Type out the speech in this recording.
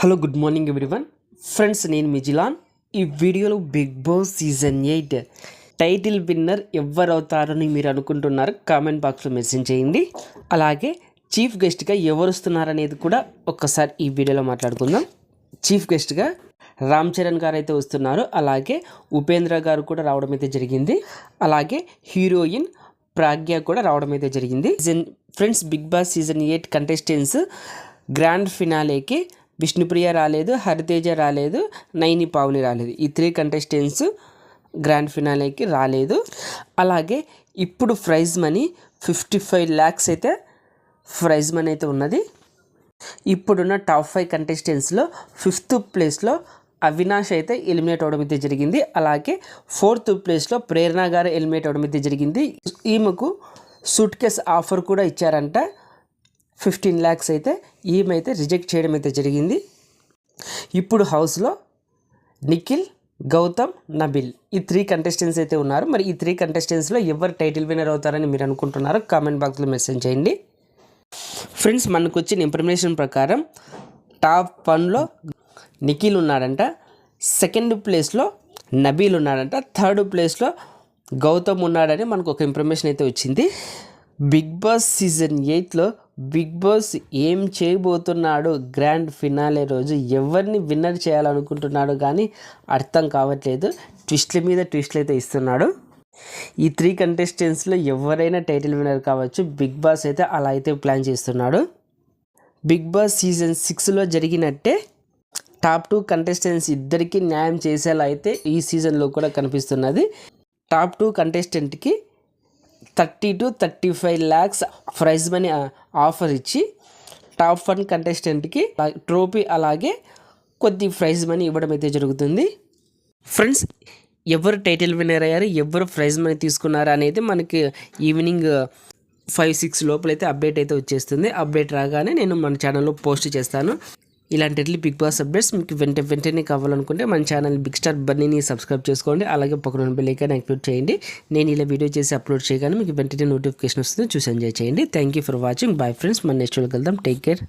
Hello good morning everyone friends, నేను మిజిలాన్. ఈ వీడియోలో Bigg boss season 8 title winner ఎవరు అవుతారని మీరు అనుకుంటున్నారు? కామెంట్ బాక్స్లో మెసేజ్ చేయండి. అలాగే చీఫ్ గెస్ట్గా ఎవరు వస్తున్నారనేది కూడా ఒక్కసారి ఈ వీడియోలో మాట్లాడుకుందాం. చీఫ్ గెస్ట్గా రామ్ చరణ్ గారు అయితే వస్తున్నారు. అలాగే ఉపేంద్ర గారు కూడా రావడం అయితే జరిగింది. అలాగే హీరోయిన్ ప్రాగ్య కూడా రావడం అయితే జరిగింది. Friends, big boss season 8 contestants grand ఫినాలేకి విష్ణుప్రియ రాలేదు, హరితేజ రాలేదు, నైని పావని రాలేదు. ఈ 3 కంటెస్టెంట్స్ గ్రాండ్ ఫినాలేకి రాలేదు. అలాగే ఇప్పుడు ప్రైజ్ మనీ 55 lakhs అయితే ప్రైజ్ మనీ అయితే ఉన్నది. ఇప్పుడున్న టాప్ 5 కంటెస్టెంట్స్లో 5th ప్లేస్లో అవినాష్ అయితే ఎలిమినేట్ అవడం అయితే జరిగింది. అలాగే 4th ప్లేస్లో ప్రేరణ గారు ఎలిమినేట్ అవడం అయితే జరిగింది. ఈమెకు సూట్ కేస్ ఆఫర్ కూడా ఇచ్చారంట. 15 lakhs అయితే ఈమెయితే రిజెక్ట్ చేయడం అయితే జరిగింది. ఇప్పుడు హౌస్లో నిఖిల్, గౌతమ్, నబిల్ ఈ 3 కంటెస్టెంట్స్ అయితే ఉన్నారు. మరి ఈ 3 కంటెస్టెంట్స్లో ఎవరు టైటిల్ విన్నర్ అవుతారని మీరు అనుకుంటున్నారో కామెంట్ బాక్స్లో మెసేజ్ చేయండి. ఫ్రెండ్స్, మనకు వచ్చిన ఇన్ఫర్మేషన్ ప్రకారం టాప్ 1లో నిఖిల్ ఉన్నాడంట, 2nd ప్లేస్లో నబీల్ ఉన్నాడంట, 3rd ప్లేస్లో గౌతమ్ ఉన్నాడని మనకు ఒక ఇన్ఫర్మేషన్ అయితే వచ్చింది. బిగ్ బాస్ సీజన్ 8లో బిగ్ బాస్ ఏం చేయబోతున్నాడు గ్రాండ్ ఫినాలే రోజు, ఎవరిని విన్నర్ చేయాలనుకుంటున్నాడు కానీ అర్థం కావట్లేదు. ట్విస్ట్ల మీద ట్విస్ట్లు అయితే ఇస్తున్నాడు. ఈ 3 కంటెస్టెంట్స్లో ఎవరైనా టైటిల్ విన్నర్ కావచ్చు. బిగ్ బాస్ అయితే అలా అయితే ప్లాన్ చేస్తున్నాడు. బిగ్ బాస్ సీజన్ 6లో జరిగినట్టే టాప్ 2 కంటెస్టెంట్స్ ఇద్దరికి న్యాయం చేసేలా అయితే ఈ సీజన్లో కూడా కనిపిస్తున్నది. Top 2 కంటెస్టెంట్కి 30 to 35 lakhs prize money offer ఇచ్చి టాప్ 1 కంటెస్టెంట్కి ట్రోఫీ అలాగే కొద్ది ప్రైజ్ మనీ ఇవ్వడం అయితే జరుగుతుంది. ఫ్రెండ్స్, ఎవరు టైటిల్ విన్నర్ అయ్యారు, ఎవరు ప్రైజ్ మనీ తీసుకున్నారు అనేది మనకి ఈవినింగ్ 5-6 లోపలైతే అప్డేట్ అయితే వచ్చేస్తుంది. అప్డేట్ రాగానే నేను మన ఛానల్లో పోస్ట్ చేస్తాను. ఇలాంటి బిగ్ బాస్ అప్డేట్స్ మీకు వెంటనే కావాలనుకుంటే మన ఛానల్ బిగ్ స్టార్ బన్నీని సబ్స్క్రైబ్ చేసుకోండి. అలాగే పక్కన బెల్ ఐకాన్ యాక్టివేట్ చేయండి. నేను ఇలా వీడియో చేసి అప్లోడ్ చేయగానే మీకు వెంటనే నోటిఫికేషన్ వస్తుంది. చూసి ఎంజాయ్ చేయండి. Thank you for watching. Bye friends, మన నెక్స్ట్ కలుద్దాం. Take care.